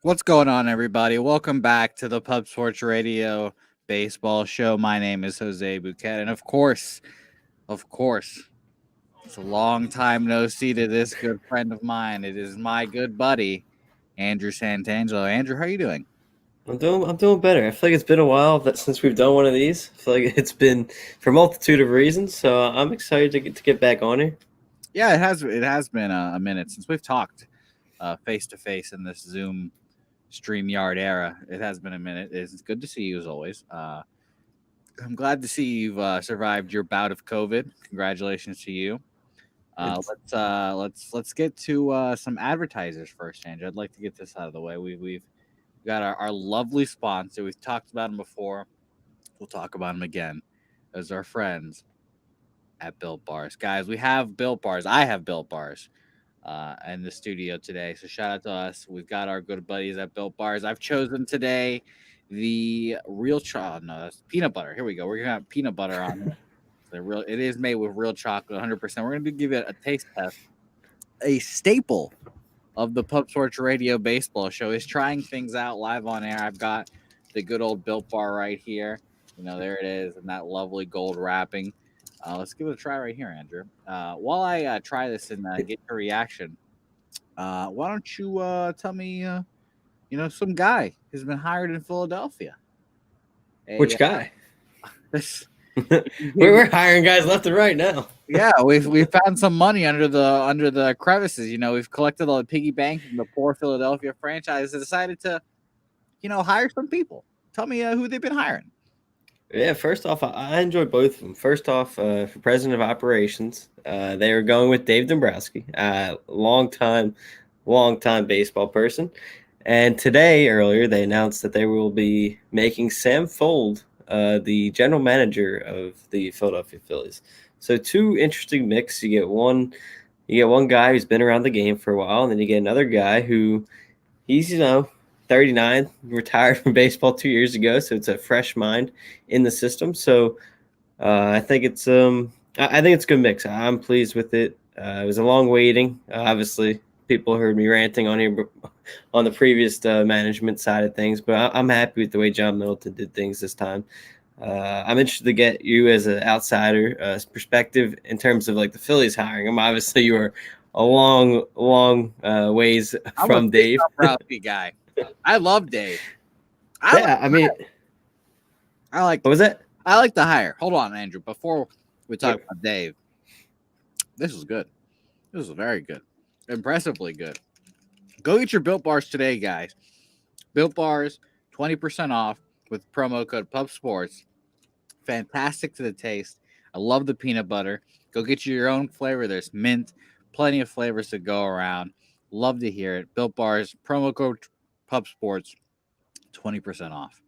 What's going on, everybody? Welcome back to the Pub Sports Radio Baseball Show. My name is Jose Bouquet, and of course, it's a long time no see to this good friend of mine. It is my good buddy, Andrew Santangelo. Andrew, how are you doing? I'm doing better. I feel like it's been a while since we've done one of these. I feel like it's been for a multitude of reasons. So I'm excited to get back on here. Yeah, it has been a minute since we've talked face to face in this Zoom StreamYard era. It has been a minute. It's good to see you as always. I'm glad to see you've survived your bout of COVID. Congratulations to you. It's Let's get to some advertisers first, Andrew. I'd like to get this out of the way. We've got our lovely sponsor. We've talked about them before. We'll talk about them again as our friends at Built Bars. Guys, we have Built Bars. I have Built Bars in the studio today. So shout out to us. We've got our good buddies at Built Bars. I've chosen today the real no, that's peanut butter. Here we go. We're gonna have peanut butter on it. It is made with real chocolate, 100%. We're gonna give it a taste test. A staple of the Pub Sports Radio Baseball Show is trying things out live on air. I've got the good old Built Bar right here. There it is, and that lovely gold wrapping. Let's give it a try right here, Andrew. While I try this and get your reaction, why don't you tell me, some guy who's been hired in Philadelphia? A, which guy? this, We're hiring guys left and right now. yeah, we've found some money under the crevices. We've collected all the piggy bank from the poor Philadelphia franchise. And decided to, hire some people. Tell me who they've been hiring. Yeah, first off, I enjoy both of them. First off, for president of operations, they are going with Dave Dombrowski, long time baseball person. And today, earlier, they announced that they will be making Sam Fold the general manager of the Philadelphia Phillies. So two interesting mix. You get one guy who's been around the game for a while, and then you get another guy who he's 39, retired from baseball 2 years ago, so it's a fresh mind in the system. So I think it's a good mix. I'm pleased with it. It was a long waiting. Obviously, people heard me ranting on here on the previous management side of things, but I'm happy with the way John Middleton did things this time. I'm interested to get you as an outsider perspective in terms of like the Phillies hiring them. Obviously, you are a long ways I'm a from big Dave. Dombrowski guy. I love Dave. I like, Yeah, I mean, I like what was that? I like the hire. Hold on, Andrew. Before we talk about Dave, this was good. This was very good. Impressively good. Go get your Built Bars today, guys. Built Bars, 20% off with promo code PUBSPORTS. Fantastic to the taste. I love the peanut butter. Go get you your own flavor. There's mint, plenty of flavors to go around. Love to hear it. Built Bars, promo code PUBSPORTS, 20% off.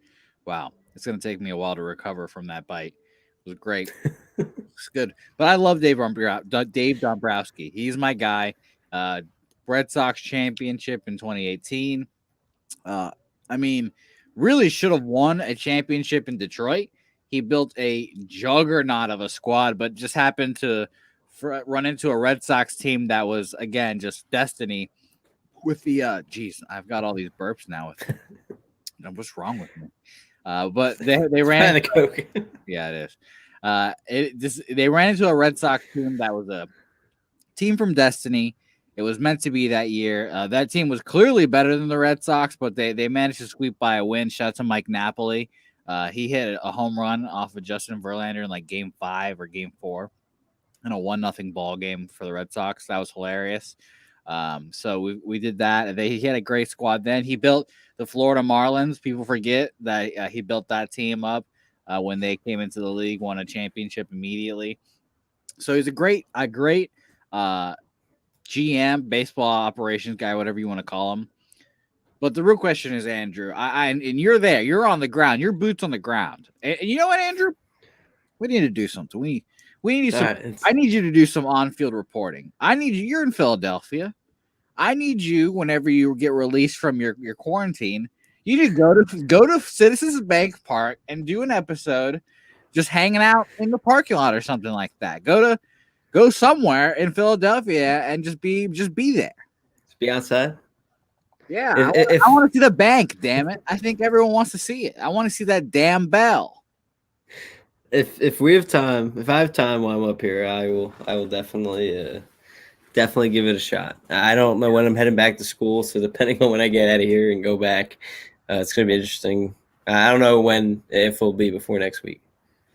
Wow. It's going to take me a while to recover from that bite. It was great. It's good. But I love Dave Dombrowski. He's my guy. Red Sox championship in 2018. Uh, I mean, really should have won a championship in Detroit. He built a juggernaut of a squad, but just happened to run into a Red Sox team that was, again, just destiny with the, geez, I've got all these burps now. What's wrong with me? But they ran. The Coke. Yeah, it is. They ran into a Red Sox team that was a team from destiny. It was meant to be that year. That team was clearly better than the Red Sox, but they managed to squeak by a win. Shout out to Mike Napoli. He hit a home run off of Justin Verlander in like Game 5 or Game 4 in a 1-0 ball game for the Red Sox. That was hilarious. So we did that. He had a great squad. Then he built the Florida Marlins. People forget that he built that team up when they came into the league, won a championship immediately. So he's a great GM, baseball operations guy, whatever you want to call him. But the real question is, Andrew, and you're there. You're on the ground. Your boots on the ground. And you know what, Andrew? We need to do something. We need some. I need you to do some on-field reporting. I need you. You're in Philadelphia. I need you whenever you get released from your quarantine. You need to go to Citizens Bank Park and do an episode, just hanging out in the parking lot or something like that. Go somewhere in Philadelphia and just be there. Just be outside. Yeah, If I want to see the bank. Damn it! I think everyone wants to see it. I want to see that damn bell. if we have time, if I have time while I'm up here, I will definitely give it a shot. I don't know when I'm heading back to school, so depending on when I get out of here and go back, it's going to be interesting. I don't know if it'll be before next week.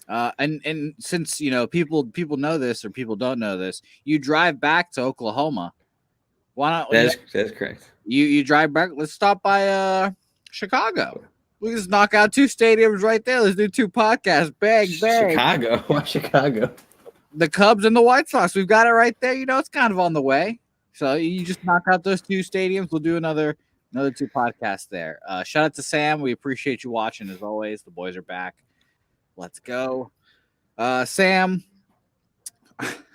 And since people know this or people don't know this, you drive back to Oklahoma. Why not? That's correct. You drive back. Let's stop by Chicago. We can just knock out 2 stadiums right there. Let's do 2 podcasts. Bang, bang. Chicago. Why Chicago? The Cubs and the White Sox. We've got it right there. It's kind of on the way. So you just knock out those 2 stadiums. We'll do another 2 podcasts there. Shout out to Sam. We appreciate you watching as always. The boys are back. Let's go. Sam,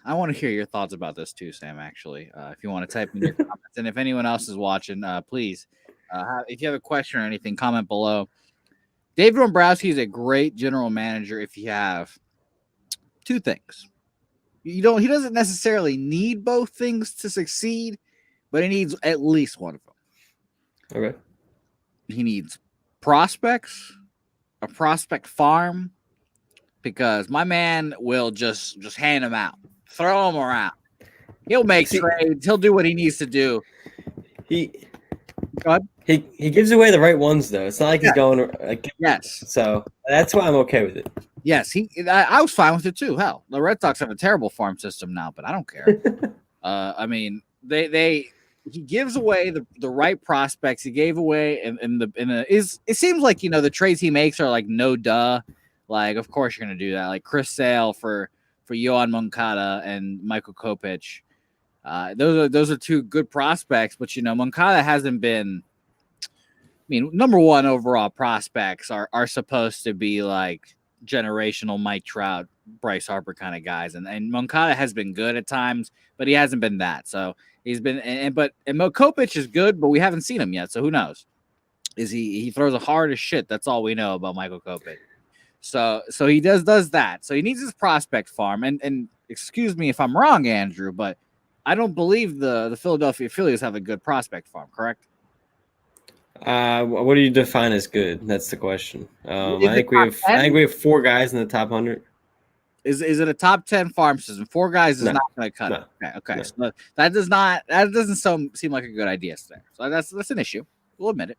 I want to hear your thoughts about this too, Sam, actually. If you want to type in your comments. And if anyone else is watching, please, if you have a question or anything, comment below. David Dombrowski is a great general manager if you have 2 things. He doesn't necessarily need both things to succeed, but he needs at least one of them. Okay. He needs prospects, a prospect farm, because my man will just hand them out, throw them around. He'll make trades. He'll do what he needs to do. He gives away the right ones though. It's not like he's going yes. So that's why I'm okay with it. Yes, I was fine with it too. Hell, the Red Sox have a terrible farm system now, but I don't care. I mean, he gives away the right prospects. He gave away it seems like the trades he makes are like no duh. Like, of course you're gonna do that. Like Chris Sale for Yohan Moncada and Michael Kopech. Those are 2 good prospects, but Moncada hasn't been. I mean, number 1 overall prospects are supposed to be like generational Mike Trout, Bryce Harper kind of guys, and Moncada has been good at times, but he hasn't been that. So he's been and Kopech is good, but we haven't seen him yet. So who knows? Is he throws a hard as shit? That's all we know about Michael Kopech. So he does that. So he needs his prospect farm. And excuse me if I'm wrong, Andrew, but I don't believe the Philadelphia Phillies have a good prospect farm, correct? What do you define as good? That's the question. I think we have 4 guys in the top 100. Is it a top 10 farm system? 4 guys is not going to cut it. Okay. No. So that doesn't seem like a good idea there. So that's an issue. We'll admit it.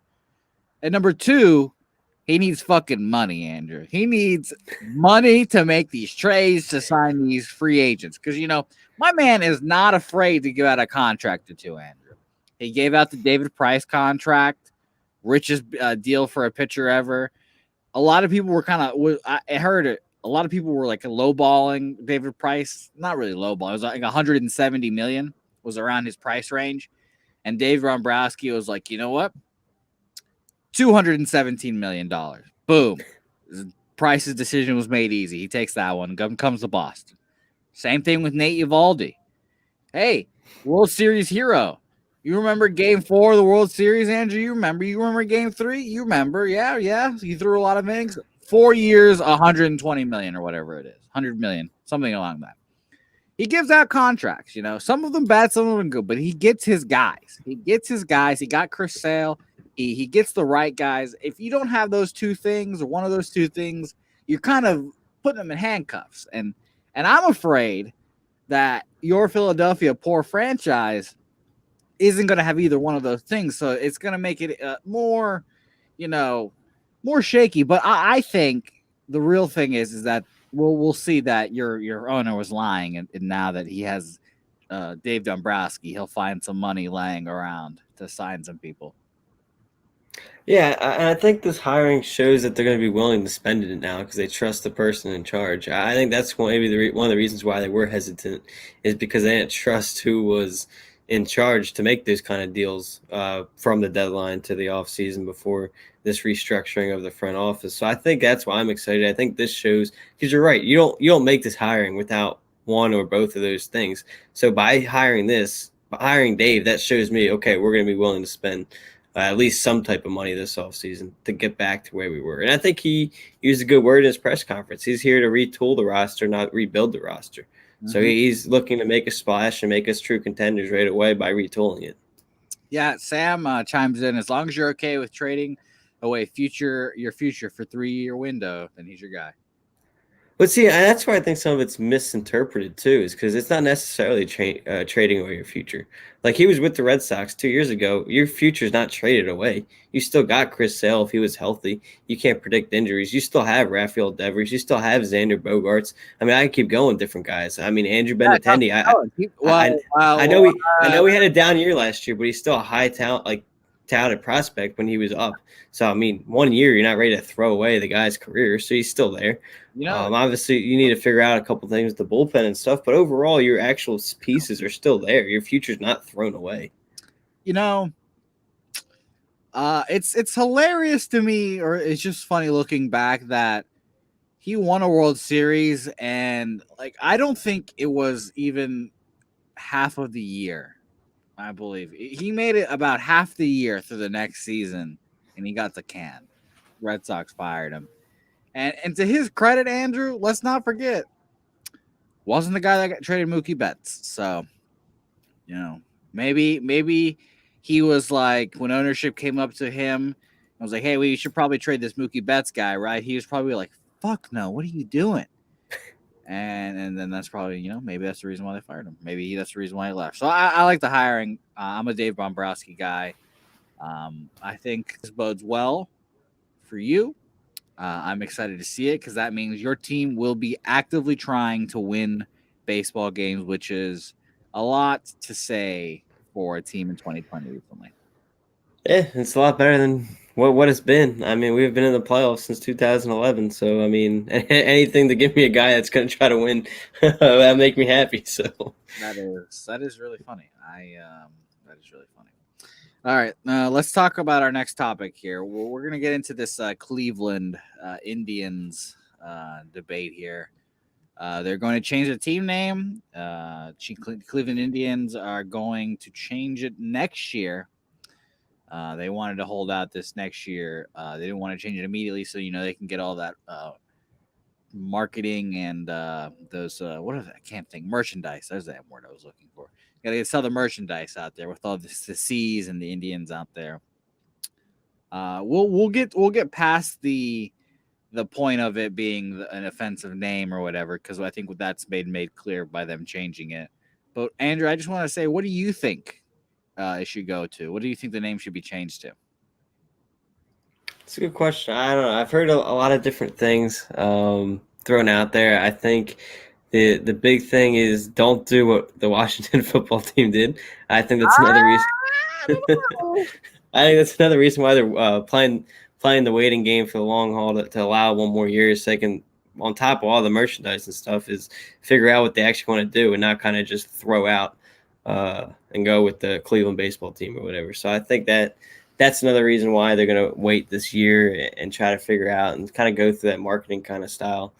And number 2, he needs fucking money, Andrew. He needs money to make these trades, to sign these free agents. Because, my man is not afraid to give out a contract or 2, Andrew. He gave out the David Price contract, richest deal for a pitcher ever. A lot of people were I heard it. A lot of people were like lowballing David Price. Not really lowball. It was like 170 million was around his price range. And Dave Dombrowski was like, you know what? $217 million. Boom. Price's decision was made easy. He takes that one. Comes to Boston. Same thing with Nate Eovaldi. Hey, World Series hero. You remember Game 4 of the World Series, Andrew? You remember Game 3? You remember? Yeah. He threw a lot of innings. 4 years, 120 million or whatever it is. 100 million, something along that. He gives out contracts. Some of them bad, some of them good, but he gets his guys. He got Chris Sale. He gets the right guys. If you don't have those 2 things or one of those 2 things, you're kind of putting them in handcuffs. And I'm afraid that your Philadelphia poor franchise isn't going to have either one of those things. So it's going to make it more shaky. But I think the real thing is that we'll see that your owner was lying. And now that he has Dave Dombrowski, he'll find some money laying around to sign some people. Yeah, and I think this hiring shows that they're going to be willing to spend it now because they trust the person in charge. I think that's maybe one of the reasons why they were hesitant is because they didn't trust who was in charge to make those kind of deals from the deadline to the offseason before this restructuring of the front office. So I think that's why I'm excited. I think this shows, because you're right, you don't make this hiring without one or both of those things. So by hiring Dave, that shows me, okay, we're going to be willing to spend at least some type of money this offseason to get back to where we were. And I think he used a good word in his press conference. He's here to retool the roster, not rebuild the roster. Mm-hmm. So he's looking to make a splash and make us true contenders right away by retooling it. Yeah, Sam chimes in. As long as you're okay with trading away your future for 3-year window, then he's your guy. But see, that's where I think some of it's misinterpreted too, is because it's not necessarily trading away your future. Like he was with the Red Sox 2 years ago. Your future's not traded away. You still got Chris Sale if he was healthy. You can't predict injuries. You still have Rafael Devers. You still have Xander Bogaerts. I mean, I can keep going with different guys. I mean, Andrew Yeah, Benintendi. well, I know I know he had a down year last year, but he's still a high talent, like talented prospect when he was up. So I mean, 1 year you're not ready to throw away the guy's career, so he's still there. Obviously, you need to figure out a couple things with the bullpen and stuff, but overall, your actual pieces are still there. Your future's not thrown away. It's hilarious to me, or it's just funny looking back that he won a World Series, and like I don't think it was even half of the year. I believe he made it about half the year through the next season, and he got the can. Red Sox fired him, and to his credit, Andrew, let's not forget, wasn't the guy that got traded Mookie Betts. So, maybe he was like when ownership came up to him, I was like, hey, we should probably trade this Mookie Betts guy, right? He was probably like, fuck no, what are you doing? And then that's probably, maybe that's the reason why they fired him. Maybe that's the reason why he left. So I like the hiring. I'm a Dave Dombrowski guy. I think this bodes well for you. I'm excited to see it because that means your team will be actively trying to win baseball games, which is a lot to say for a team in 2020 recently. Yeah, it's a lot better than what it's been. I mean, we've been in the playoffs since 2011, so I mean, anything to give me a guy that's going to try to win, that make me happy. So that is really funny. That is really funny. All right, let's talk about our next topic here. We're going to get into this Cleveland Indians debate here. They're going to change the team name. Cleveland Indians are going to change it next year. They wanted to hold out this next year. They didn't want to change it immediately, so they can get all that marketing and those what are they? I can't think merchandise. There's that word I was looking for. You gotta sell the merchandise out there with all the C's and the Indians out there. We'll get past the point of it being an offensive name or whatever, because I think that's made clear by them changing it. But Andrew, I just want to say, what do you think it should go to? What do you think the name should be changed to? It's a good question. I don't know. I've heard a lot of different things thrown out there. I think the big thing is don't do what the Washington football team did. I think that's another reason. I think that's another reason why they're playing the waiting game for the long haul to allow one more year, so they can, on top of all the merchandise and stuff, is figure out what they actually want to do and not kind of just throw out and go with the Cleveland baseball team or whatever. So I think that's another reason why they're going to wait this year and try to figure out and kind of go through that marketing kind of style.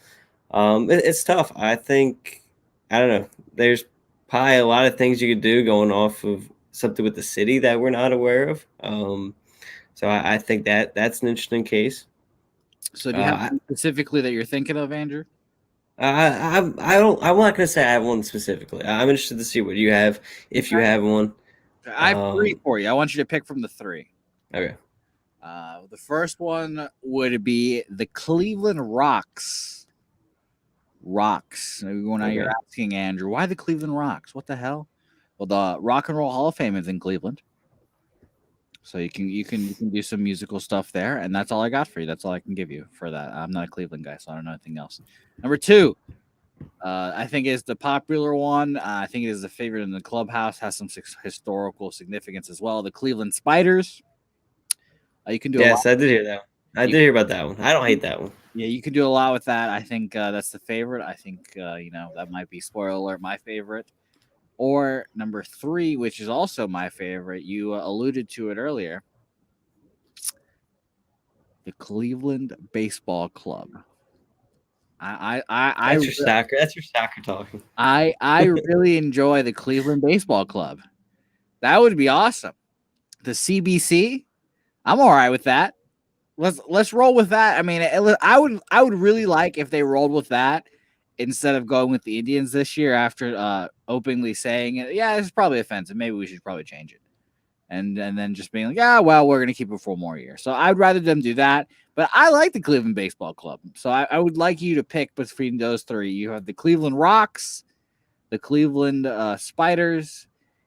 It's tough. I think, I don't know, there's probably a lot of things you could do going off of something with the city that we're not aware of. So I think that's an interesting case. So do you have one specifically that you're thinking of, Andrew? I'm not going to say I have one specifically. I'm interested to see what you have, if you have one. I have three for you. I want you to pick from the three. Okay. The first one would be the Cleveland Rocks. Rocks. Now you're asking, Andrew, why the Cleveland Rocks? What the hell? Well, the Rock and Roll Hall of Fame is in Cleveland, so you can do some musical stuff there, and that's all I got for you. That's all I can give you for that. I'm not a Cleveland guy, so I don't know anything else. Number two, I think is the popular one. I think it is the favorite in the clubhouse. Has some historical significance as well. The Cleveland Spiders. You can do. Yes, I did hear that. I did hear about that one. I don't hate that one. Yeah, you can do a lot with that. I think that's the favorite. I think that might be, spoiler alert, my favorite. Or number three, which is also my favorite. You alluded to it earlier. The Cleveland Baseball Club. That's your soccer talking. I really enjoy the Cleveland Baseball Club. That would be awesome. The CBC, I'm all right with that. Let's roll with that. I mean, I would really like if they rolled with that instead of going with the Indians this year after openly saying it. Yeah, it's probably offensive. Maybe we should probably change it. and then just being like, yeah, well, we're gonna keep it for 1 more year. So I'd rather them do that. But I like the Cleveland Baseball Club. So I would like you to pick between those three. You have the Cleveland Rocks, the Cleveland Spiders,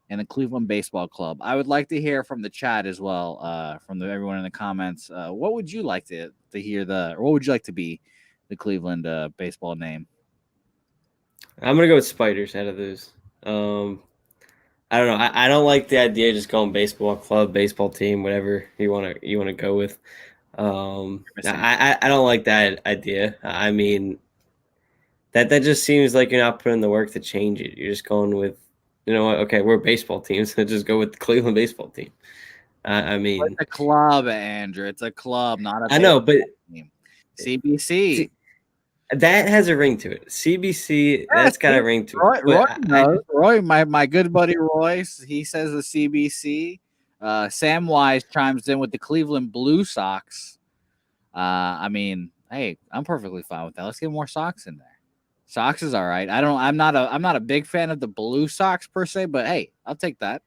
and the Cleveland Baseball Club. I would like to hear from the chat as well, from everyone in the comments. What would you like to hear or what would you like to be the Cleveland baseball name? I'm gonna go with Spiders out of those. I don't know. I don't like the idea of just going baseball club, baseball team, whatever you wanna go with. I don't like that idea. I mean, that just seems like you're not putting the work to change it. You're just going with, you know what? Okay, we're a baseball team, so just go with the Cleveland baseball team. I mean, it's a club, Andrew. It's a club, not a. I know, but team. CBC. See, that has a ring to it. CBC, that's got a ring to it. Roy, my good buddy Roy, he says the CBC. Samwise chimes in with the Cleveland Blue Sox. I mean, hey, I'm perfectly fine with that. Let's get more Sox in there. Sox is all right. I'm not a big fan of the Blue Sox per se, but hey, I'll take that.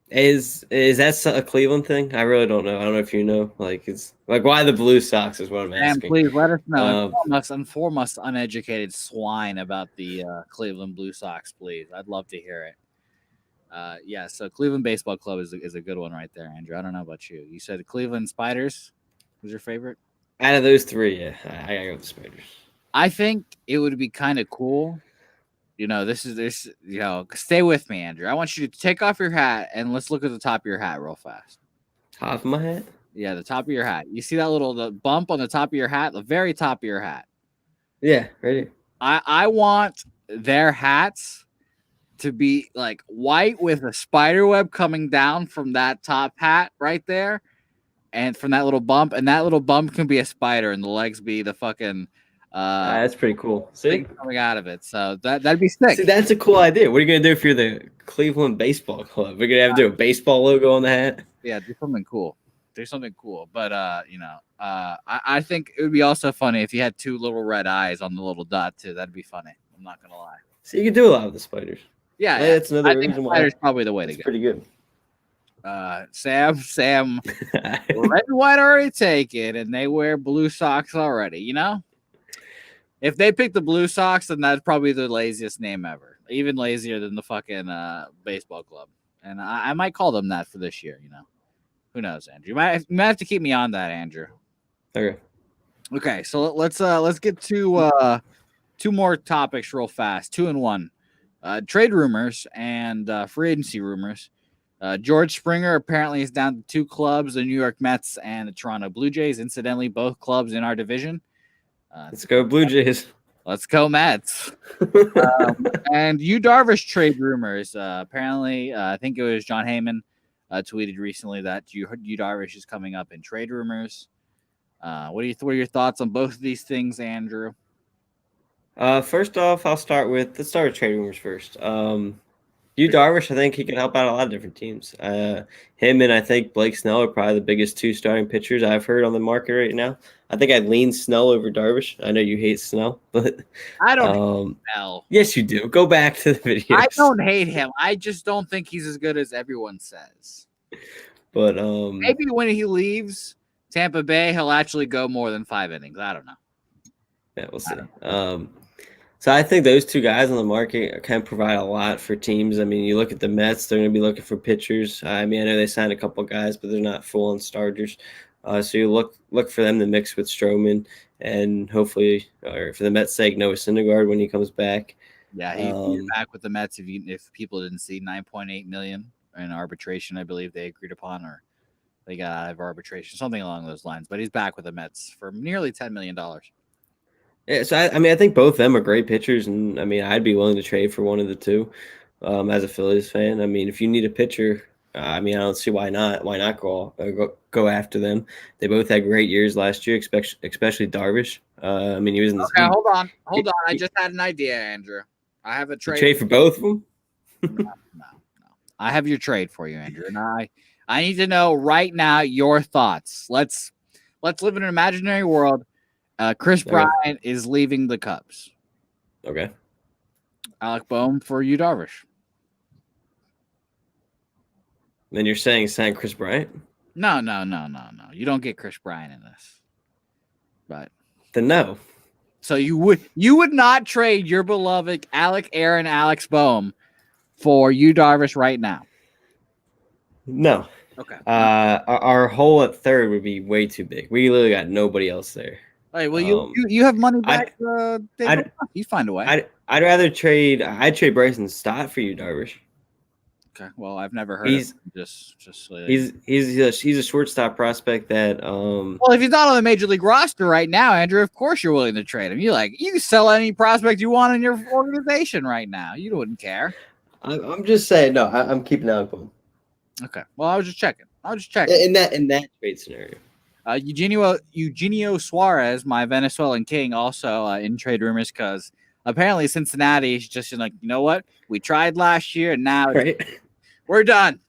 Is that a Cleveland thing? I really don't know. I don't know if you know. Like, it's like why the Blue Sox is what I'm asking. Please let us know. Inform us uneducated swine about the Cleveland Blue Sox, please. I'd love to hear it. Yeah, so Cleveland Baseball Club is a good one right there, Andrew. I don't know about you. You said the Cleveland Spiders was your favorite? Out of those three, yeah, I gotta go with the Spiders. I think it would be kind of cool. You know, stay with me, Andrew. I want you to take off your hat and let's look at the top of your hat real fast. Top of my hat? Yeah, the top of your hat. You see that the bump on the top of your hat? The very top of your hat. Yeah, right here. I want their hats to be like white with a spider web coming down from that top hat right there, and from that little bump, and that little bump can be a spider, and the legs be the fucking that's pretty cool. See, coming out of it. So that'd be sick. See, that's a cool idea. What are you gonna do if you're the Cleveland Baseball Club? We're gonna have to do a baseball logo on the hat. Yeah, do something cool. But I think it would be also funny if you had two little red eyes on the little dot too. That'd be funny. I'm not gonna lie. So you could do a lot with the spiders. Yeah, that's another reason why. Spiders probably the way to go. Pretty good. Sam, red and white already taken, and they wear blue socks already. You know, if they pick the Blue Sox, then that's probably the laziest name ever, even lazier than the fucking baseball club. And I might call them that for this year. You know, who knows, Andrew? You might have to keep me on that, Andrew. Okay. So let's get to two more topics real fast. 2 and 1. Trade rumors and free agency rumors. George Springer apparently is down to 2 clubs, the New York Mets and the Toronto Blue Jays. Incidentally, both clubs in our division. Let's go Blue Jays. Let's go Mets. And Yu Darvish trade rumors. Apparently, I think it was John Heyman tweeted recently that Yu Darvish is coming up in trade rumors. What are your thoughts on both of these things, Andrew? First off, let's start with trade rumors first. Yu Darvish, I think he can help out a lot of different teams. Him and I think Blake Snell are probably the biggest 2 starting pitchers I've heard on the market right now. I think I'd lean Snell over Darvish. I know you hate Snell, but I don't hate Snell. Yes, you do. Go back to the video. I don't hate him. I just don't think he's as good as everyone says. But maybe when he leaves Tampa Bay, he'll actually go more than 5 innings. I don't know. Yeah, we'll see. So I think those 2 guys on the market can provide a lot for teams. I mean, you look at the Mets; they're going to be looking for pitchers. I mean, I know they signed a couple guys, but they're not full-on starters. So you look for them to mix with Stroman, and hopefully, or for the Mets' sake, Noah Syndergaard when he comes back. Yeah, he's back with the Mets. If people didn't see, $9.8 million in arbitration, I believe they agreed upon, or they got out of arbitration, something along those lines. But he's back with the Mets for nearly $10 million. Yeah, so I mean, I think both of them are great pitchers, and I mean, I'd be willing to trade for one of the 2 as a Phillies fan. I mean, if you need a pitcher, I mean, I don't see why not. Why not go after them? They both had great years last year, especially Darvish. I mean, he was in the Okay, hold on. I just had an idea, Andrew. I have a trade for both of them. No. I have your trade for you, Andrew, and I need to know right now your thoughts. Let's live in an imaginary world. Chris Bryant is leaving the Cubs. Okay. Alec Boehm for Yu Darvish. Then you're saying sign Chris Bryant? No. You don't get Chris Bryant in this. But Then no. so you would not trade your beloved Alex Boehm for Yu Darvish right now. No. Okay. Our hole at third would be way too big. We literally got nobody else there. All right, well, you have money back. You find a way. I'd rather trade. I'd trade Bryson Stott for you, Darvish. Okay. Well, I've never heard of him. He's a shortstop prospect that. Well, if he's not on the major league roster right now, Andrew, of course you're willing to trade him. You can sell any prospect you want in your organization right now. You wouldn't care. I'm just saying. No, I'm keeping Alec Boehm. Okay. Well, I was just checking. In that trade scenario. Eugenio Suarez, my Venezuelan king, also in trade rumors because apparently Cincinnati is just like, you know what? We tried last year and now we're done.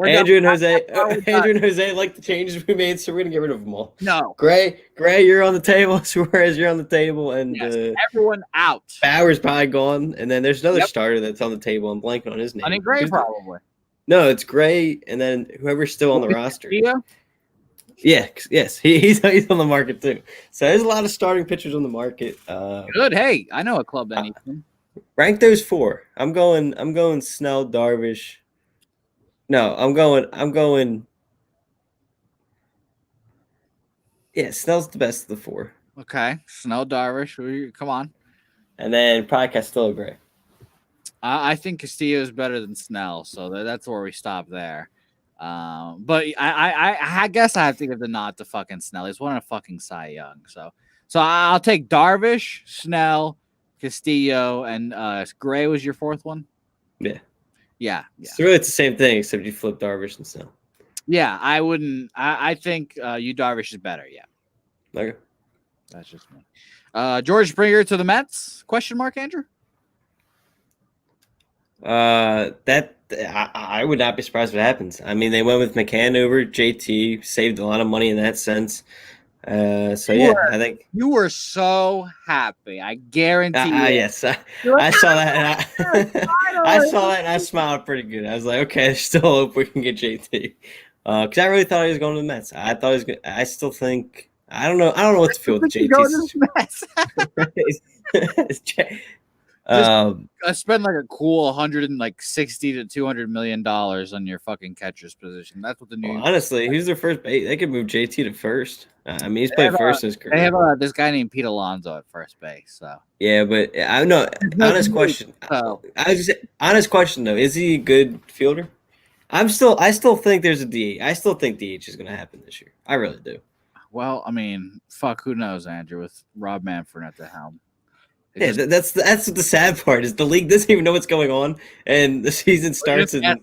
Andrew and Jose like the changes we made, so we're gonna get rid of them all. No. Gray, you're on the table. Suarez, you're on the table, and everyone out. Bauer's probably gone, and then there's another starter that's on the table. I'm blanking on his name. I think Gray probably. No, it's Gray, and then whoever's still on the roster. Yeah. Yes, he's on the market too. So there's a lot of starting pitchers on the market. Good. Hey, I know a club that needs them. Rank those four. I'm going Snell, Darvish. No, I'm going. Yeah, Snell's the best of the four. Okay, Snell, Darvish. Come on. And then probably Castillo, Gray. I think Castillo is better than Snell, so that's where we stop there. But I guess I have to give the nod to fucking Snell. He's one of fucking Cy Young. So I'll take Darvish, Snell, Castillo, and Gray was your fourth one. Yeah. So really, it's the same thing except you flip Darvish and Snell. Yeah, I wouldn't. I think Yu Darvish is better. Yeah. Okay. That's just me. George Springer to the Mets? Question mark, Andrew? I would not be surprised if it happens. I mean, they went with McCann over JT, saved a lot of money in that sense. I think you were so happy. I guarantee. Yes, I saw that. I saw that and I smiled pretty good. I was like, okay, there's still hope we can get JT. Because I really thought he was going to the Mets. I thought he was good. I still think. I don't know what to feel with JT. Spend like a cool $160 to $200 million on your fucking catcher's position. That's what the new. Honestly, who's their first base? They could move JT to first. I mean, he's played first in his career. They have this guy named Pete Alonso at first base. So yeah, but I don't know. Honest question. Honest question though, is he a good fielder? I still think there's a DH. I still think DH is going to happen this year. I really do. Well, I mean, fuck, who knows, Andrew, with Rob Manfred at the helm. That's what the sad part is. The league doesn't even know what's going on, and the season starts. And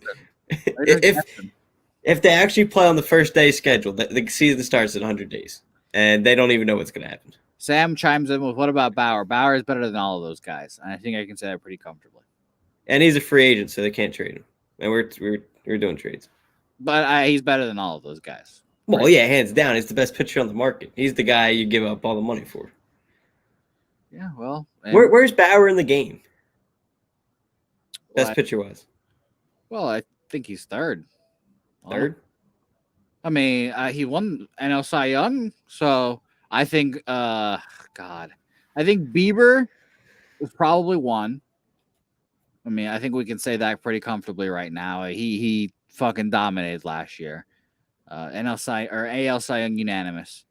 if they actually play on the first day schedule, the season starts in 100 days, and they don't even know what's going to happen. Sam chimes in with, "What about Bauer? Bauer is better than all of those guys, and I think I can say that pretty comfortably." And he's a free agent, so they can't trade him. And we're doing trades. But he's better than all of those guys. Well, yeah, hands down, he's the best pitcher on the market. He's the guy you give up all the money for. Yeah, well, where's Bauer in the game? Best pitcher was. Well, I think he's third. Third? I mean, he won NL Cy Young, so I think, I think Bieber is probably one. I mean, I think we can say that pretty comfortably right now. He fucking dominated last year. NL Cy or AL Cy Young unanimous.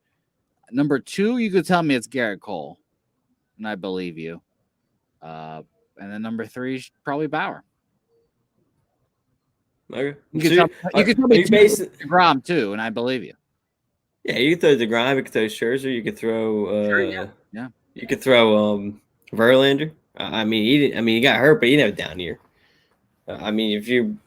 Number 2, you could tell me it's Garrett Cole, and I believe you. And then number 3 is probably Bauer. Okay. You could tell me DeGrom too, and I believe you. Yeah, you could throw DeGrom, you could throw Scherzer, you could throw yeah. You could throw Verlander. I mean, he got hurt, but he didn't have a down year. I mean, if you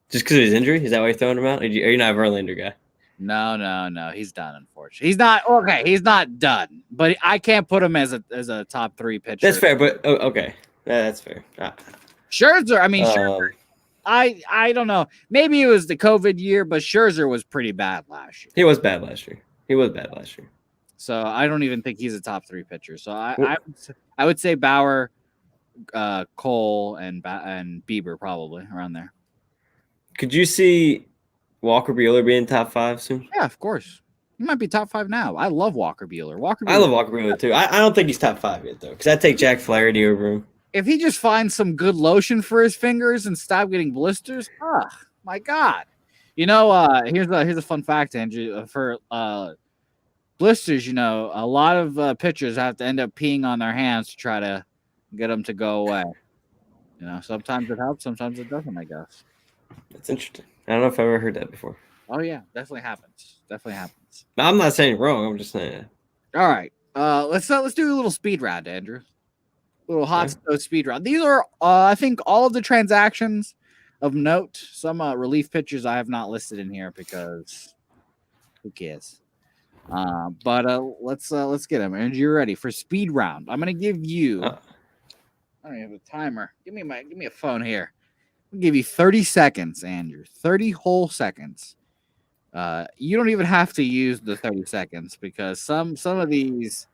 just because of his injury, is that why you're throwing him out? Are you not a Verlander guy? No. He's done, unfortunately. He's not okay. He's not done, but I can't put him as a top 3 pitcher. That's fair, but okay, that's fair. Scherzer. I mean, Scherzer. I don't know. Maybe it was the COVID year, but Scherzer was pretty bad last year. He was bad last year. So I don't even think he's a top 3 pitcher. So I would say Bauer, Cole, and Bieber probably around there. Could you see Walker Buehler being top 5 soon? Yeah, of course. He might be top 5 now. I love Walker Buehler. I love Walker Buehler too. I don't think he's top 5 yet though, because I take Jack Flaherty over him. If he just finds some good lotion for his fingers and stop getting blisters, my God. Here's a fun fact, Andrew. For blisters, a lot of pitchers have to end up peeing on their hands to try to get them to go away. Sometimes it helps, sometimes it doesn't, I guess. That's interesting. I don't know if I've ever heard that before. Oh yeah, definitely happens. No, I'm not saying wrong. I'm just saying. All right, let's do a little speed round, Andrew. A little hot stove speed round. These are, I think, all of the transactions of note. Some relief pitchers I have not listed in here because who cares? But let's get them. Andrew, you're ready for speed round. I'm gonna give you. I don't even have a timer. Give me a phone here. I'll give you 30 seconds, Andrew. 30 whole seconds. You don't even have to use the 30 seconds because some of these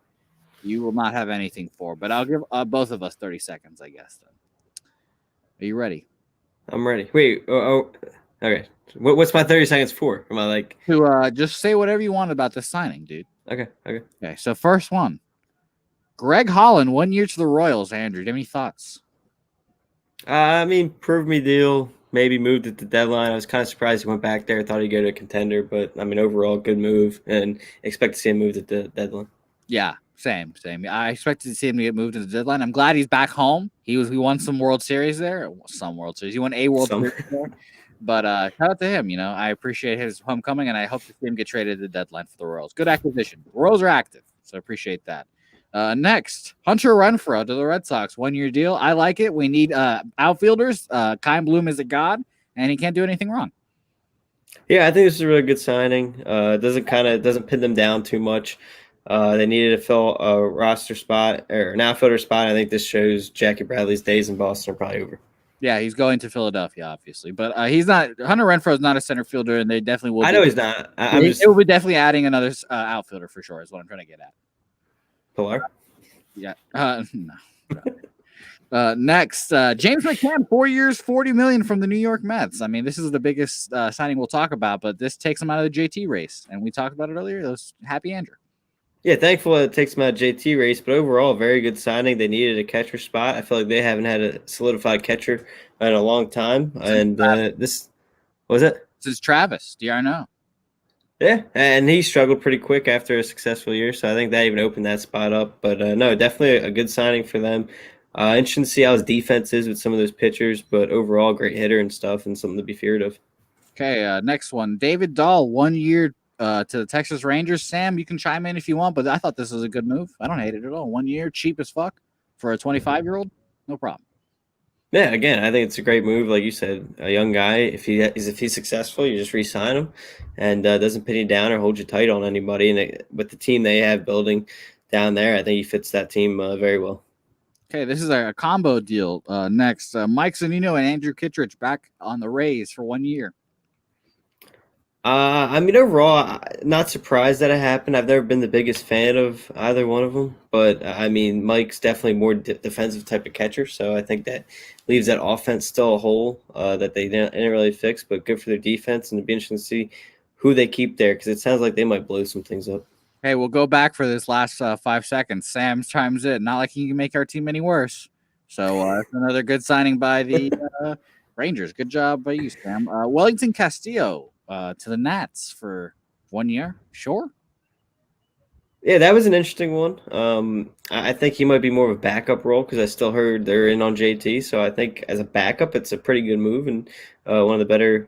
you will not have anything for. But I'll give both of us 30 seconds, I guess. Then. Are you ready? I'm ready. Wait. Okay. What's my 30 seconds for? Am I like to just say whatever you want about the signing, dude? Okay. So first one, Greg Holland, 1 year to the Royals. Andrew, do you have any thoughts? I mean, prove me deal. Maybe moved at the deadline. I was kind of surprised he went back there. I thought he'd go to a contender, but I mean, overall, good move, and expect to see him moved at the deadline. Yeah, same. I expected to see him to get moved at the deadline. I'm glad he's back home. He won some World Series there. Some World Series. He won a World Series there. But shout out to him. I appreciate his homecoming, and I hope to see him get traded at the deadline for the Royals. Good acquisition. The Royals are active, so I appreciate that. Next, Hunter Renfroe to the Red Sox, 1 year deal. I like it. We need outfielders. Kyle Bloom is a god, and he can't do anything wrong. Yeah, I think this is a really good signing. Doesn't pin them down too much. They needed to fill a roster spot or an outfielder spot. I think this shows Jackie Bradley's days in Boston are probably over. Yeah, he's going to Philadelphia, obviously, but he's not. Hunter Renfroe is not a center fielder, and they definitely will. I know he's not. They will be definitely adding another outfielder for sure. Is what I'm trying to get at. Pilar? Yeah. No. Next, James McCann, 4 years, $40 million from the New York Mets. I mean, this is the biggest signing we'll talk about, but this takes him out of the JT race, and we talked about it earlier. It was happy Andrew. Yeah, thankful it takes him out of JT race, but overall, very good signing. They needed a catcher spot. I feel like they haven't had a solidified catcher in a long time, and this was it. This is Travis d'Arnaud. Yeah, and he struggled pretty quick after a successful year, so I think that even opened that spot up. But no, definitely a good signing for them. Interesting to see how his defense is with some of those pitchers, but overall, great hitter and stuff, and something to be feared of. Okay, next one, David Dahl, 1 year to the Texas Rangers. Sam, you can chime in if you want, but I thought this was a good move. I don't hate it at all. 1 year, cheap as fuck for a 25-year-old, no problem. Yeah, again, I think it's a great move. Like you said, a young guy, if he's successful, you just re-sign him, and doesn't pin you down or hold you tight on anybody. And with the team they have building down there, I think he fits that team very well. Okay, this is a combo deal. Next, Mike Zunino and Andrew Kittredge back on the Rays for 1 year. I mean, overall, not surprised that it happened. I've never been the biggest fan of either one of them, but I mean, Mike's definitely more defensive type of catcher, so I think that leaves that offense still a hole that they didn't really fix, but good for their defense, and it'd be interesting to see who they keep there because it sounds like they might blow some things up. Hey, we'll go back for this last 5 seconds. Sam chimes in. Not like he can make our team any worse. So it's another good signing by the Rangers. Good job by you, Sam. Wellington Castillo to the Nats for 1 year. Sure. Yeah, that was an interesting one. I think he might be more of a backup role because I still heard they're in on JT. So I think as a backup, it's a pretty good move and one of the better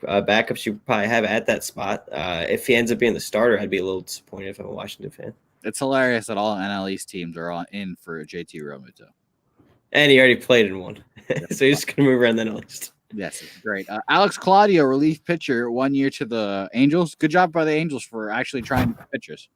backups you probably have at that spot. If he ends up being the starter, I'd be a little disappointed if I'm a Washington fan. It's hilarious that all NL East teams are in for JT Realmuto. And he already played in one. So he's just going to move around the NL East. Yes, it's great. Alex Claudio, relief pitcher, 1 year to the Angels. Good job by the Angels for actually trying to pitchers.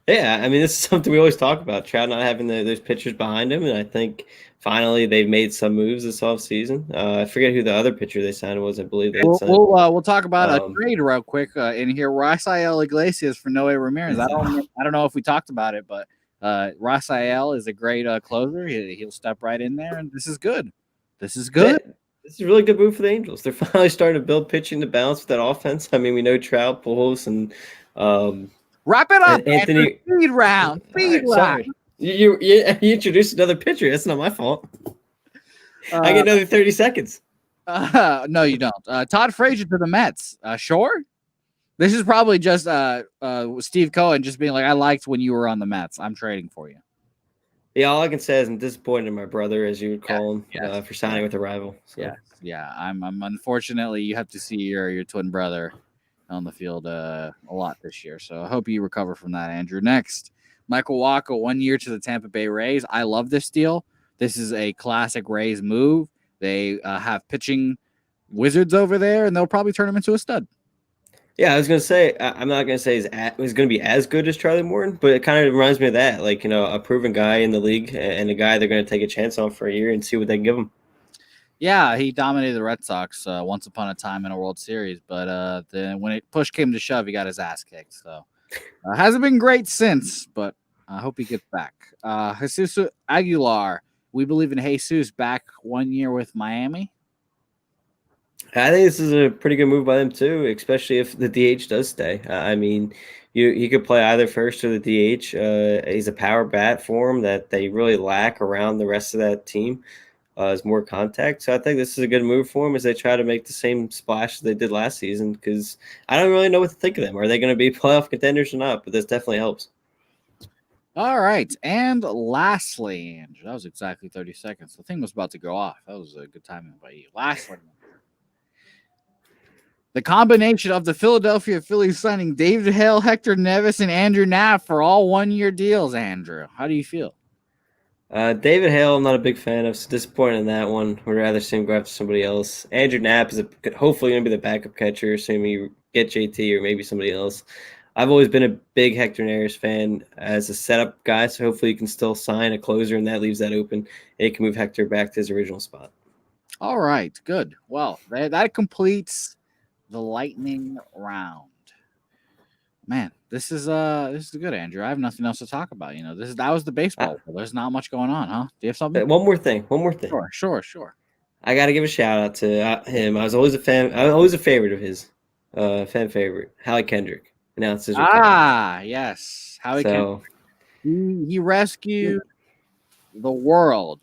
Yeah, I mean, this is something we always talk about. Trout not having those pitchers behind him, and I think finally they've made some moves this offseason. I forget who the other pitcher they signed was. I believe they signed. We'll talk about a trade real quick in here. Rafael Iglesias for Noe Ramirez. I don't know if we talked about it, but Rafael is a great closer. He'll step right in there, and this is good. This is good. It's a really good move for the Angels. They're finally starting to build pitching to balance with that offense. I mean, we know Trout, Pujols, and Wrap it up, Andrew. Anthony. Speed round. All Speed right, round. sorry. You introduced another pitcher. That's not my fault. I get another 30 seconds. No, you don't. Todd Frazier to the Mets. Sure. This is probably just Steve Cohen just being like, I liked when you were on the Mets. I'm trading for you. Yeah, all I can say is I'm disappointed in my brother, as you would call him, for signing with a rival. So. Yeah. I'm unfortunately you have to see your twin brother on the field a lot this year. So I hope you recover from that, Andrew. Next, Michael Wacha, 1 year to the Tampa Bay Rays. I love this deal. This is a classic Rays move. They have pitching wizards over there, and they'll probably turn him into a stud. Yeah, I was gonna say I'm not gonna say he's gonna be as good as Charlie Morton, but it kind of reminds me of that, like a proven guy in the league and a guy they're gonna take a chance on for a year and see what they can give him. Yeah, he dominated the Red Sox once upon a time in a World Series, but then when push came to shove, he got his ass kicked. So hasn't been great since, but I hope he gets back. Jesus Aguilar, we believe in Jesus back 1 year with Miami. I think this is a pretty good move by them too, especially if the DH does stay. I mean, he could play either first or the DH. He's a power bat for him that they really lack around the rest of that team. Is more contact, so I think this is a good move for them as they try to make the same splash as they did last season. Because I don't really know what to think of them. Are they going to be playoff contenders or not? But this definitely helps. All right, and lastly, Andrew, that was exactly 30 seconds. The thing was about to go off. That was a good timing by you. Lastly. The combination of the Philadelphia Phillies signing David Hale, Hector Neves, and Andrew Knapp for all 1 year deals, Andrew. How do you feel? David Hale, I'm not a big fan of. So disappointed in that one. Would rather see him go after somebody else. Andrew Knapp is hopefully going to be the backup catcher, assuming you get JT or maybe somebody else. I've always been a big Hector Neves fan as a setup guy, so hopefully you can still sign a closer, and that leaves that open. And it can move Hector back to his original spot. All right, good. Well, that completes the lightning round. Man, this is good, Andrew. I have nothing else to talk about. That was the baseball. There's not much going on, huh? Do you have something? One more thing. Sure. I got to give a shout out to him. I was always a fan. I was always a favorite of his. Fan favorite, Howie Kendrick, announced his retirement. Yes, Howie Kendrick. He rescued the world,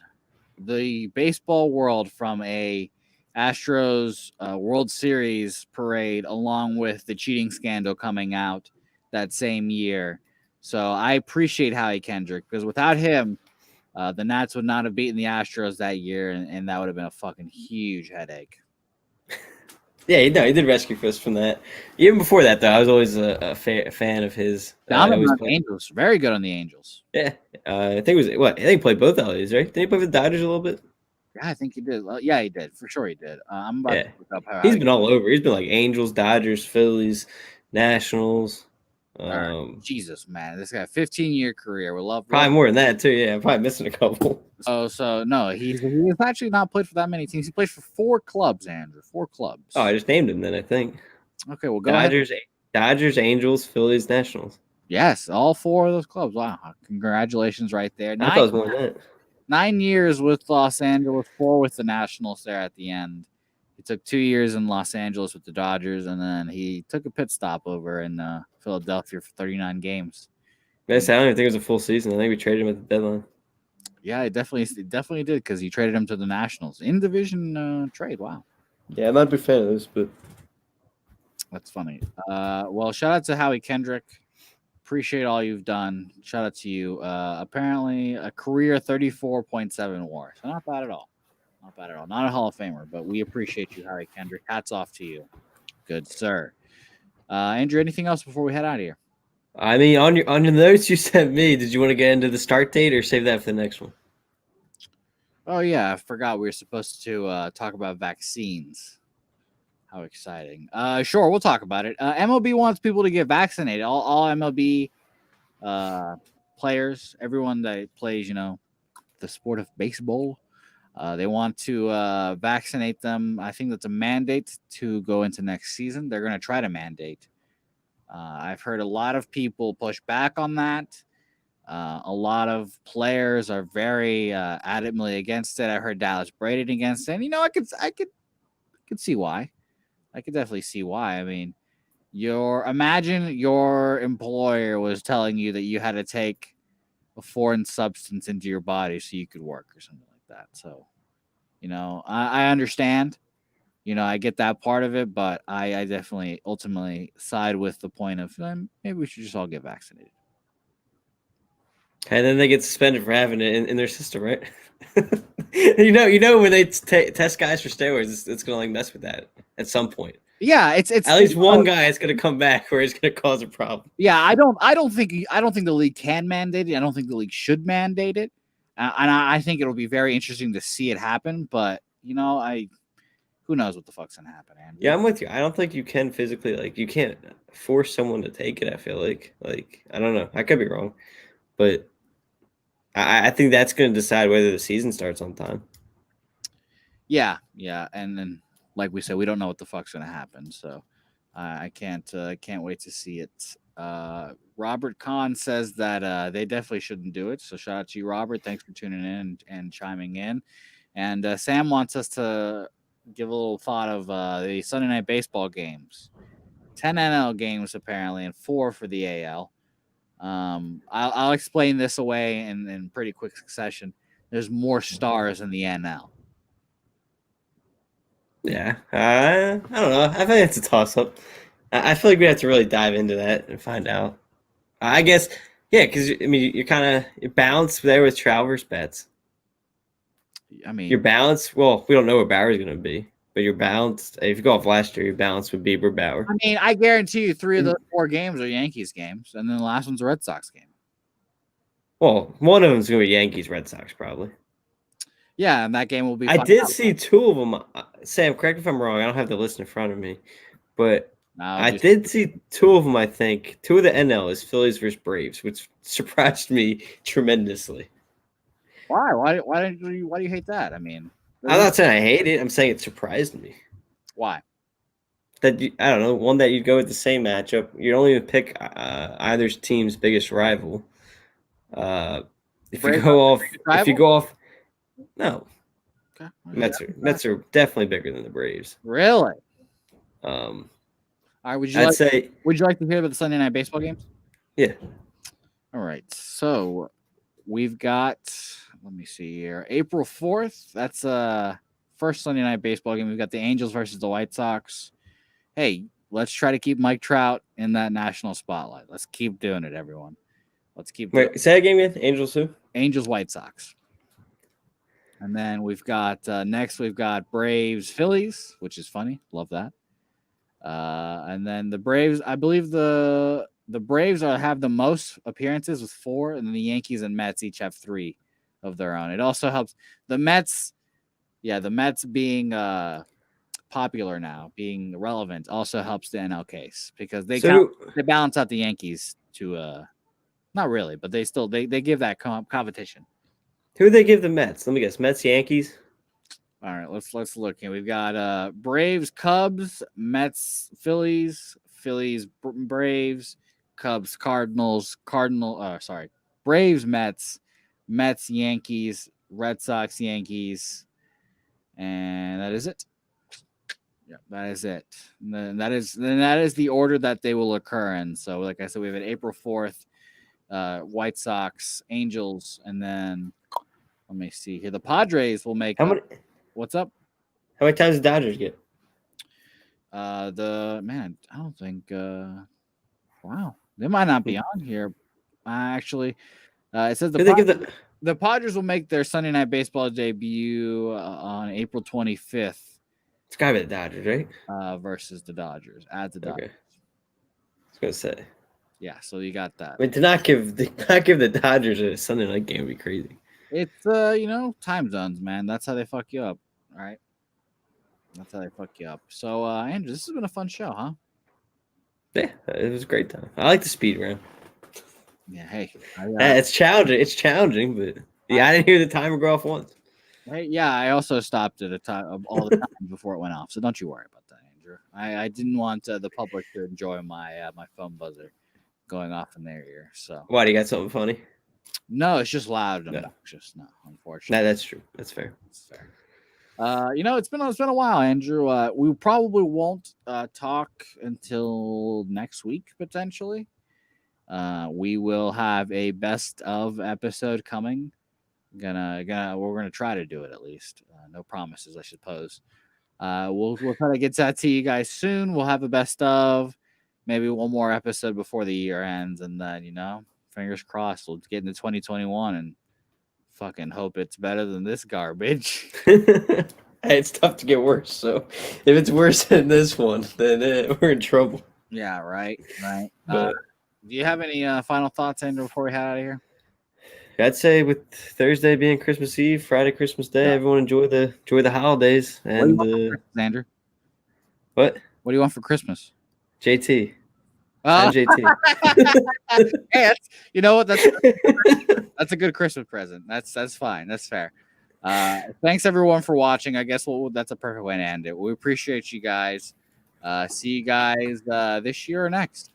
the baseball world, from a Astros World Series parade, along with the cheating scandal coming out that same year. So I appreciate Howie Kendrick, because without him, the Nats would not have beaten the Astros that year, and that would have been a fucking huge headache. Yeah, he did rescue us from that. Even before that, though, I was always a fan of his. The Angels, very good on the Angels. Yeah, I think it was I think he played both LAs, right? Did he play with the Dodgers a little bit? Yeah, I think he did. Well, yeah, he did. For sure he did. I'm about to look up how he's been all over. He's been like Angels, Dodgers, Phillies, Nationals. Jesus, man. This guy, 15-year career. We love probably more than that, too. Yeah, I'm probably missing a couple. So no, he's actually not played for that many teams. He played for 4 clubs, Andrew. 4 clubs. Oh, I just named him then, I think. Okay, well, go ahead. Dodgers, Angels, Phillies, Nationals. Yes, all 4 of those clubs. Wow. Congratulations right there. I thought it was more than that. 9 years with Los Angeles, 4 with the Nationals there at the end. He took 2 years in Los Angeles with the Dodgers, and then he took a pit stop over in Philadelphia for 39 games. Yes, I don't even think it was a full season. I think we traded him at the deadline. Yeah, it definitely did, because he traded him to the Nationals in division trade. Wow. Yeah, I'm not a big fan of this, but that's funny. Well, shout out to Howie Kendrick. Appreciate all you've done. Shout out to you. Apparently, a career 34.7 WAR. So not bad at all. Not a Hall of Famer, but we appreciate you, Howie Kendrick. Hats off to you. Good, sir. Andrew, anything else before we head out of here? I mean, on your notes you sent me, did you want to get into the start date or save that for the next one? Oh, yeah. I forgot we were supposed to talk about vaccines. How exciting. Sure, we'll talk about it. MLB wants people to get vaccinated. All MLB players, everyone that plays, the sport of baseball, they want to vaccinate them. I think that's a mandate to go into next season. They're going to try to mandate. I've heard a lot of people push back on that. A lot of players are very adamantly against it. I heard Dallas Braden against it. And, I could could see why. I could definitely see why. I mean, imagine your employer was telling you that you had to take a foreign substance into your body so you could work or something like that. So, I understand. I get that part of it, but I definitely ultimately side with the point of maybe we should just all get vaccinated. And then they get suspended for having it in their system, right? When they test guys for steroids, it's gonna mess with that at some point. Yeah, it's at least one guy is gonna come back where it's gonna cause a problem. Yeah, I don't think the league can mandate it. I don't think the league should mandate it, and I think it'll be very interesting to see it happen. But who knows what the fuck's gonna happen, Andrew? Yeah, I'm with you. I don't think you can physically you can't force someone to take it. I feel like I don't know. I could be wrong, but I think that's going to decide whether the season starts on time. Yeah, and then like we said, we don't know what the fuck's gonna happen, so I can't wait to see it. Robert Kahn says that they definitely shouldn't do it. So shout out to you, Robert. Thanks for tuning in and chiming in. And Sam wants us to give a little thought of the Sunday night baseball games. 10 NL games apparently, and 4 for the AL. I'll explain this away in pretty quick succession. There's more stars in the NL. Yeah, I don't know. I think it's a toss-up. I feel like we have to really dive into that and find out. I guess, yeah, because you're balanced there with Travers bets. I mean, you're balanced. Well, we don't know what Bauer's going to be, but you're balanced. If you go off last year, you're balanced with Bieber, Bauer. I mean, I guarantee you 3 of those 4 games are Yankees games, and then the last one's a Red Sox game. Well, one of them's going to be Yankees, Red Sox, probably. Yeah, and that game will be. I did see 2 of them. Sam, correct me if I'm wrong. I don't have the list in front of me, but I did see 2 of them. I think 2 of the NL is Phillies versus Braves, which surprised me tremendously. Why? Why do you hate that? I mean, I'm not saying I hate it. I'm saying it surprised me. Why? I don't know. One, that you'd go with the same matchup. You'd only pick either team's biggest rival. If you go off, no. Okay. Mets are definitely bigger than the Braves. Really? All right. Would you like to hear about the Sunday night baseball games? Yeah. All right. So we've got. Let me see here. April 4th. That's first Sunday night baseball game. We've got the Angels versus the White Sox. Hey, let's try to keep Mike Trout in that national spotlight. Let's keep doing it, everyone. Let's keep. Wait, say that game again. Angels who? Angels, White Sox. And then we've got next. We've got Braves, Phillies, which is funny. Love that. And then the Braves. I believe the Braves have the most appearances with 4, and then the Yankees and Mets each have 3 of their own. It also helps the Mets. Yeah, the Mets being popular now, being relevant, also helps the NL case because they balance out the Yankees to not really, but they still they give that competition. Who do they give the Mets? Let me guess. Mets, Yankees. All right, let's look here. We've got Braves, Cubs, Mets, Phillies, Braves, Cubs, Cardinals, Braves, Mets, Yankees, Red Sox, Yankees, and that is it. Yeah, that is it. And that is the order that they will occur in. So, like I said, we have an April 4th, White Sox, Angels, and then let me see here. The Padres will make. What's up? How many times did the Dodgers get? I don't think. Wow, they might not be on here. Actually, it says the Padres will make their Sunday night baseball debut on April 25th. It's gotta be the Dodgers, right? Versus the Dodgers at the Dodgers. Okay. I was gonna say. Yeah, so you got that. I mean, to not give the Dodgers a Sunday night game would be crazy. It's time zones, man. That's how they fuck you up, right? That's how they fuck you up. So, Andrew, this has been a fun show, huh? Yeah, it was a great time. I like the speed round. Yeah, hey, it's challenging. It's challenging, but I didn't hear the timer go off once. Hey, yeah, I also stopped at a time all the time before it went off, so don't you worry about that, Andrew. I didn't want the public to enjoy my my phone buzzer going off in their ear. So why, do you got something funny? No, it's just loud and obnoxious. No, unfortunately. No, that's true. That's fair. That's fair. It's been a while, Andrew. We probably won't talk until next week potentially. We will have a best of episode coming. We're gonna try to do it at least. No promises, I suppose. We'll try to get that to you guys soon. We'll have a best of, maybe one more episode before the year ends, and then fingers crossed, we'll get into 2021 and fucking hope it's better than this garbage. Hey, it's tough to get worse. So if it's worse than this one, then we're in trouble. Yeah, right. But Do you have any final thoughts, Andrew, before we head out of here? I'd say with Thursday being Christmas Eve, Friday Christmas Day, everyone enjoy the holidays. And Andrew, what? What do you want for Christmas? JT. I'm JT. Hey, you know what? That's a good Christmas present. That's fine. That's fair. Thanks everyone for watching. I guess that's a perfect way to end it. We appreciate you guys. See you guys this year or next.